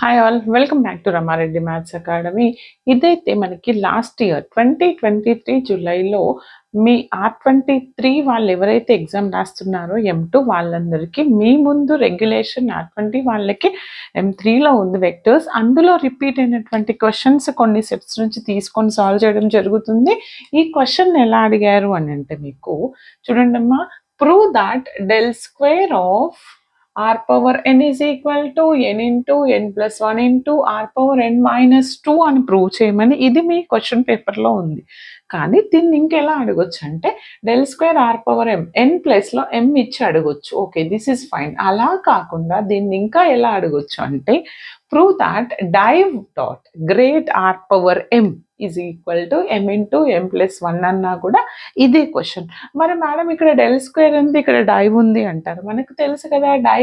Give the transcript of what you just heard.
Hi all, welcome back to Rama Reddy maths academy. ఇదైతే మనకి last year 2023 జూలైలో మీ R23 వాళ్ళు ఎవరైతే ఎగ్జామ్ రాస్తున్నారో M2 వాళ్ళందరికీ మీ ముందు రెగ్యులేషన్ R20 వాళ్ళకి M3లో ఉంది వెక్టర్స్. అందులో రిపీట్ అయినటువంటి క్వశ్చన్స్ కొన్ని సెట్స్ నుంచి తీసుకొని సాల్వ్ చేయడం జరుగుతుంది. ఈ క్వశ్చన్ ఎలా అడిగారు అని అంటే మీకు చూడండి అమ్మా, prove that del square of r power n is equal to n into n plus 1 into r power n minus 2 అని ప్రూవ్ చేయమని ఇది మీ క్వశ్చన్ పేపర్లో ఉంది. కానీ దీన్ని ఇంకెలా అడగొచ్చు అంటే del square r power m, n ప్లేస్లో ఎం ఇచ్చి అడగొచ్చు. Okay, this is fine. అలా కాకుండా దీన్ని ఇంకా ఎలా అడగొచ్చు అంటే prove that div dot grad r power m is equal to m into m plus 1 అన్నా కూడా ఇదే క్వశ్చన్. మరి మేడం ఇక్కడ డెల్ స్క్వేర్ ఉంది, ఇక్కడ డైవ్ ఉంది అంటారు. మనకు తెలుసు కదా, డైవ్